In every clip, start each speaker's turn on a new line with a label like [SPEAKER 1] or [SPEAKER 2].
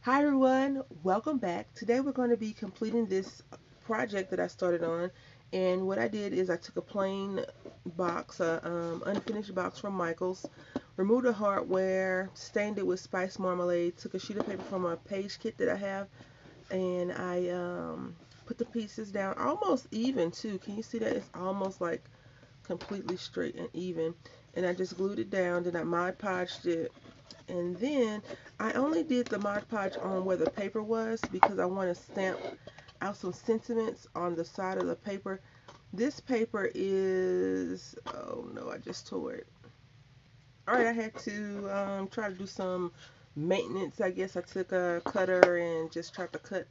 [SPEAKER 1] Hi everyone, welcome back. Today we're going to be completing this project that I started on, and what I did is I took a plain box, unfinished box from Michael's, removed the hardware, stained it with spice marmalade, took a sheet of paper from a page kit that I have, and I put the pieces down almost even too. Can you see that? It's almost like completely straight and even, and I just glued it down, then I Mod Podged it, and then I only did the Mod Podge on where the paper was because I want to stamp out some sentiments on the side of the paper. This paper is, oh no, I just tore it. Alright, I had to try to do some maintenance. I guess I took a cutter and just tried to cut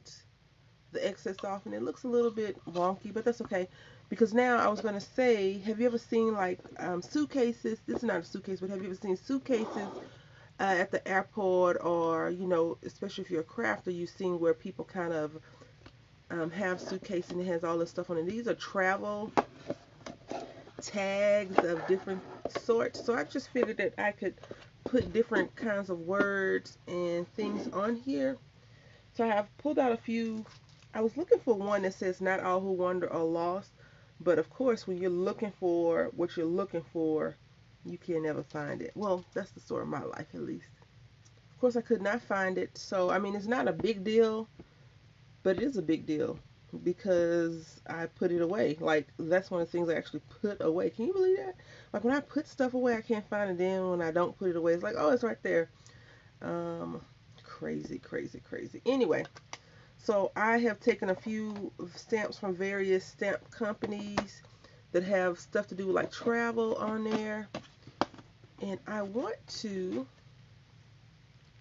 [SPEAKER 1] the excess off, and it looks a little bit wonky, but that's okay. Because now I was going to say, have you ever seen like suitcases? This is not a suitcase, but have you ever seen suitcases at the airport, or especially if you're a crafter, you've seen where people kind of have suitcases and it has all this stuff on it. These are travel tags of different sorts, so I just figured that I could put different kinds of words and things on here. So I have pulled out a few. I was looking for one that says not all who wander are lost, but of course when you're looking for what you're looking for, you can never find it. Well, that's the story of my life, at least. Of course, I could not find it. So, I mean, it's not a big deal, but it is a big deal because I put it away. Like, that's one of the things I actually put away. Can you believe that? Like, when I put stuff away, I can't find it. Then when I don't put it away, it's like, oh, it's right there. Um, Crazy, crazy, crazy. Anyway, so I have taken a few stamps from various stamp companies that have stuff to do with like travel on there. And I want to,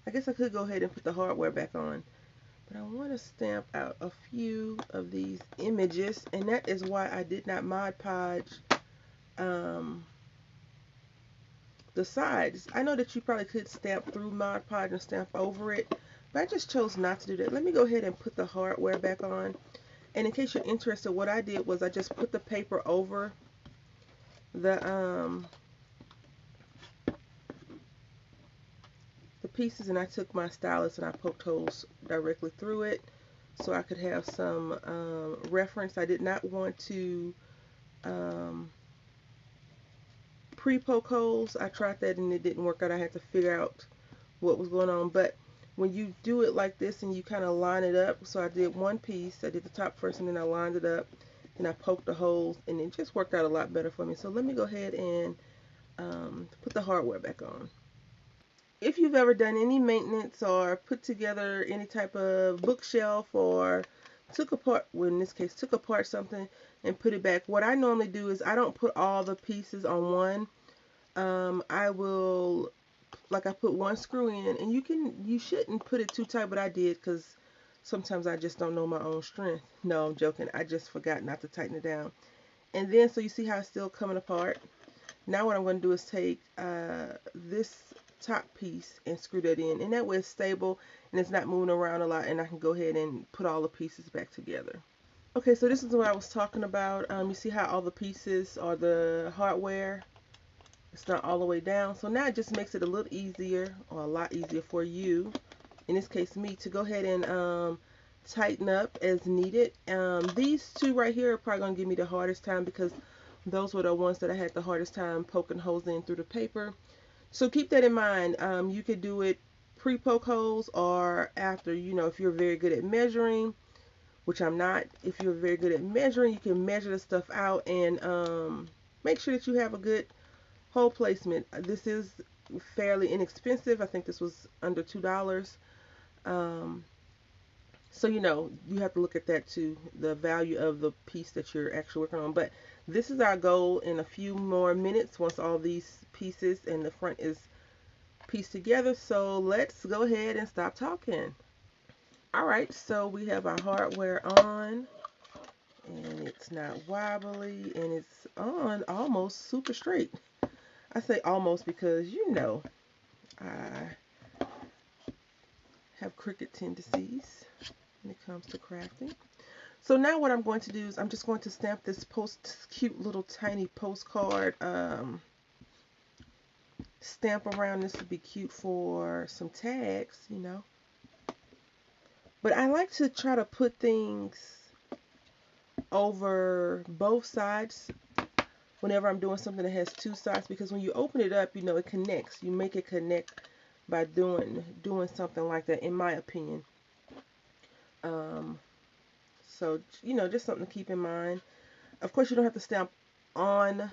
[SPEAKER 1] I guess I could go ahead and put the hardware back on. But I want to stamp out a few of these images, and that is why I did not Mod Podge um, the sides. I know that you probably could stamp through Mod Podge and stamp over it, but I just chose not to do that. Let me go ahead and put the hardware back on. And in case you're interested, what I did was I just put the paper over the the pieces, and I took my stylus and I poked holes directly through it so I could have some reference. I did not want to um, pre-poke holes. I tried that and it didn't work out. I had to figure out what was going on. But when you do it like this and you kind of line it up, so I did one piece, I did the top first and then I lined it up and I poked the holes, and it just worked out a lot better for me. So let me go ahead and put the hardware back on. If you've ever done any maintenance or put together any type of bookshelf or took apart, well in this case took apart something and put it back, what I normally do is I don't put all the pieces on one. I will, like, I put one screw in, and you shouldn't put it too tight, but I did because sometimes I just don't know my own strength. No, I'm joking. I just forgot not to tighten it down. And then, so you see how it's still coming apart. Now what I'm going to do is take this top piece and screw that in, and that way it's stable and it's not moving around a lot, and I can go ahead and put all the pieces back together. Okay, so this is what I was talking about. You see how all the pieces are the hardware, it's not all the way down. So now it just makes it a little easier, or a lot easier for you, in this case me, to go ahead and tighten up as needed. These two right here are probably going to give me the hardest time because those were the ones that I had the hardest time poking holes in through the paper. So keep that in mind. You could do it pre-poke holes or after. If you're very good at measuring, which I'm not. If you're very good at measuring, you can measure the stuff out and make sure that you have a good hole placement. This is fairly inexpensive. I think this was under $2. Um, so you have to look at that too, the value of the piece that you're actually working on. But this is our goal in a few more minutes once all these pieces and the front is pieced together. So let's go ahead and stop talking. Alright, so we have our hardware on, and it's not wobbly, and it's on almost super straight. I say almost because I have crooked tendencies when it comes to crafting. So now what I'm going to do is I'm just going to stamp this cute little tiny postcard stamp around. This would be cute for some tags. But I like to try to put things over both sides whenever I'm doing something that has two sides, because when you open it up, it connects. You make it connect by doing something like that, in my opinion. Um, so just something to keep in mind. Of course, you don't have to stamp on.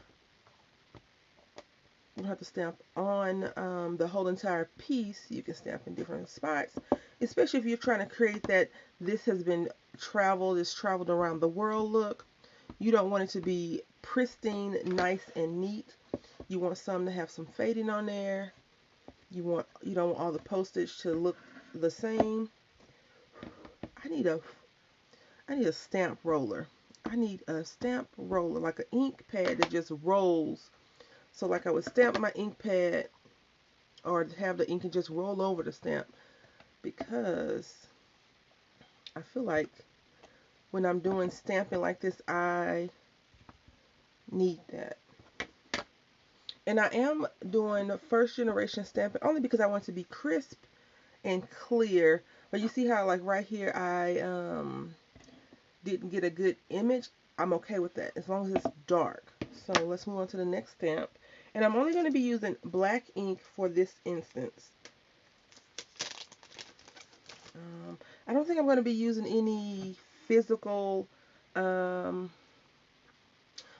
[SPEAKER 1] You don't have to stamp on the whole entire piece. You can stamp in different spots, especially if you're trying to create that this has been it's traveled around the world look. You don't want it to be pristine, nice, and neat. You want some to have some fading on there. You don't want all the postage to look the same. I need a I need a stamp roller. I need a stamp roller, like an ink pad that just rolls. So like I would stamp my ink pad or have the ink and just roll over the stamp, because I feel like when I'm doing stamping like this, I need that. And I am doing first generation stamping only because I want it to be crisp and clear. But you see how like right here I didn't get a good image? I'm okay with that as long as it's dark. So let's move on to the next stamp. And I'm only going to be using black ink for this instance. I don't think I'm going to be using any physical, like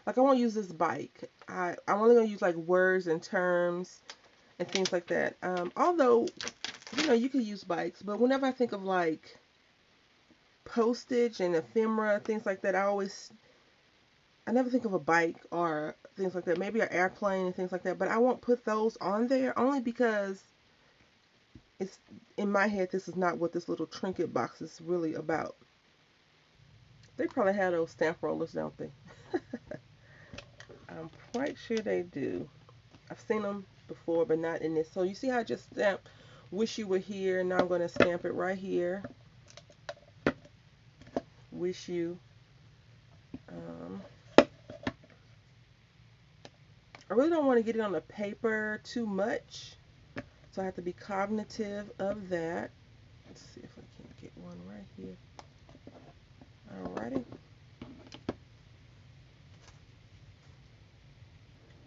[SPEAKER 1] I won't use this bike. I'm only going to use like words and terms and things like that. Although, you could use bikes, but whenever I think of like postage and ephemera, things like that, I never think of a bike or things like that. Maybe an airplane and things like that, but I won't put those on there only because it's in my head, this is not what this little trinket box is really about. They probably have those stamp rollers, don't they? I'm quite sure they do. I've seen them before, but not in this. So you see how I just stamped "Wish You Were Here." Now I'm going to stamp it right here. Wish you. Um, I really don't want to get it on the paper too much, so I have to be cognitive of that. Let's see if I can get one right here. Alrighty.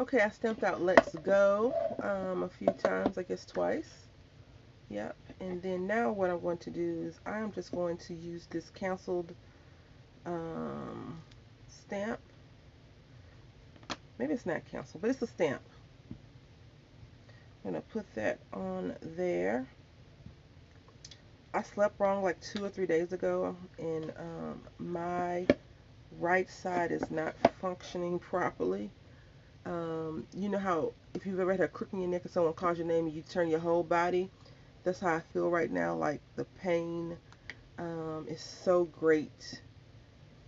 [SPEAKER 1] Okay, I stamped out "Let's Go" a few times, I guess twice. Yep. And then now what I'm going to do is I'm just going to use this canceled stamp. Maybe it's not canceled, but it's a stamp. I'm going to put that on there. I slept wrong like 2 or 3 days ago, and my right side is not functioning properly. You know how if you've ever had a crook in your neck and someone calls your name and you turn your whole body? That's how I feel right now. Like the pain is so great.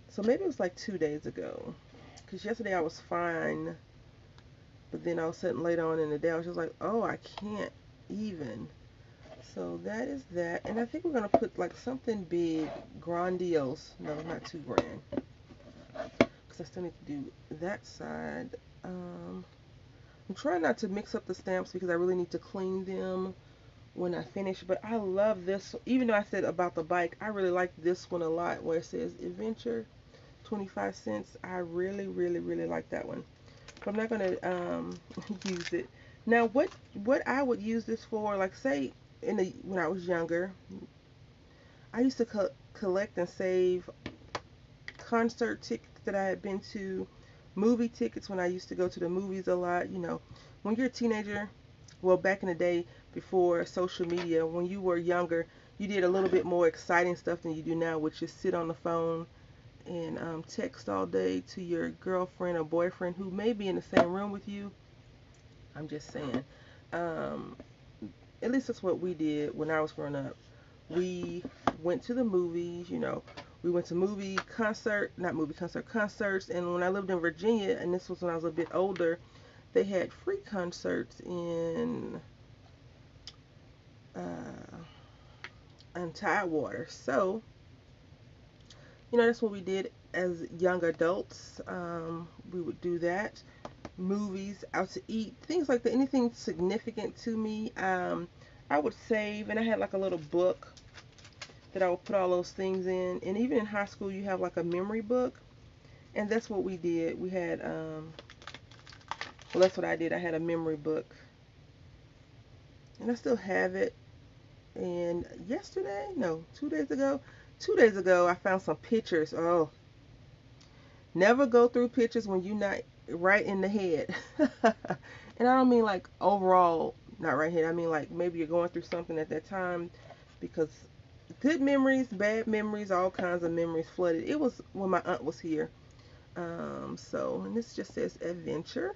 [SPEAKER 1] So maybe it was like 2 days ago, because yesterday I was fine, but then all of a sudden later on in the day I was just like, oh, I can't even. So that is that. And I think we're going to put like something big, grandiose. No, not too grand, because I still need to do that side. I'm trying not to mix up the stamps because I really need to clean them when I finish. But I love this. Even though I said about the bike, I really like this one a lot, where it says Adventure 25 cents. I really, really, really like that one. But I'm not going to use it. Now, what I would use this for, like say when I was younger, I used to collect and save concert tickets that I had been to, movie tickets when I used to go to the movies a lot. When you're a teenager, well, back in the day before social media, when you were younger, you did a little bit more exciting stuff than you do now, which is sit on the phone and text all day to your girlfriend or boyfriend who may be in the same room with you. I'm just saying. At least that's what we did when I was growing up. We went to the movies, we went to concerts. And when I lived in Virginia, and this was when I was a bit older, they had free concerts in Tidewater. So, that's what we did as young adults. We would do that. Movies, out to eat, things like that. Anything significant to me, I would save. And I had like a little book that I would put all those things in. And even in high school, you have like a memory book, and that's what we did. We had, well, that's what I did. I had a memory book, and I still have it. And yesterday, no, 2 days ago, I found some pictures. Oh, never go through pictures when you're not right in the head. And I don't mean like overall not right here. I mean like maybe you're going through something at that time, because good memories, bad memories, all kinds of memories flooded. It was when my aunt was here. And this just says adventure.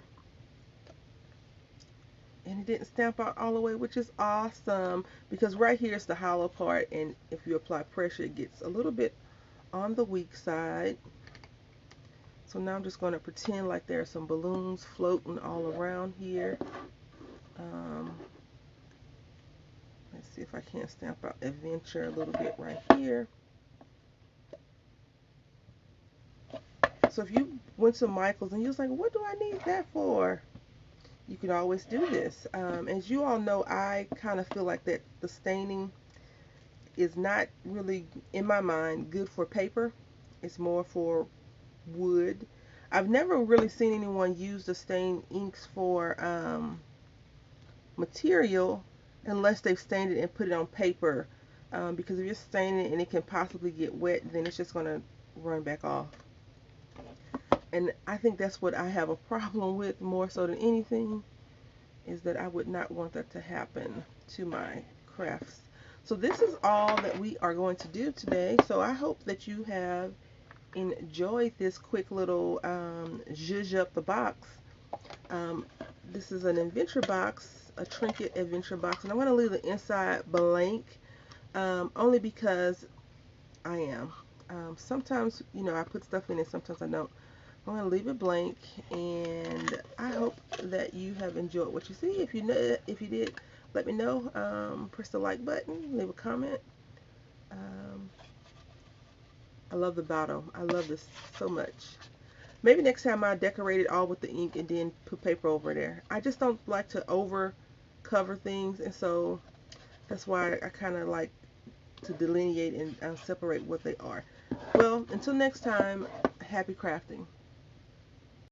[SPEAKER 1] And it didn't stamp out all the way, which is awesome, because right here is the hollow part, and if you apply pressure, it gets a little bit on the weak side. So now I'm just going to pretend like there are some balloons floating all around here. Um, let's see if I can't stamp out adventure a little bit right here. So if you went to Michael's and you was like, what do I need that for? You can always do this. As you all know, I kind of feel like that the staining is not really, in my mind, good for paper. It's more for wood. I've never really seen anyone use the stain inks for material unless they've stained it and put it on paper. Because if you're staining it and it can possibly get wet, then it's just going to run back off. And I think that's what I have a problem with more so than anything, is that I would not want that to happen to my crafts. So this is all that we are going to do today. So I hope that you have enjoyed this quick little zhuzh up the box. This is an adventure box, a trinket adventure box, and I'm going to leave the inside blank, only because I am. Sometimes, I put stuff in it, sometimes I don't. I'm going to leave it blank, and I hope that you have enjoyed what you see. If you did, let me know. Press the like button, leave a comment. I love the bottom. I love this so much. Maybe next time I decorate it all with the ink and then put paper over there. I just don't like to over cover things, and so that's why I kind of like to delineate and separate what they are. Well, until next time, happy crafting.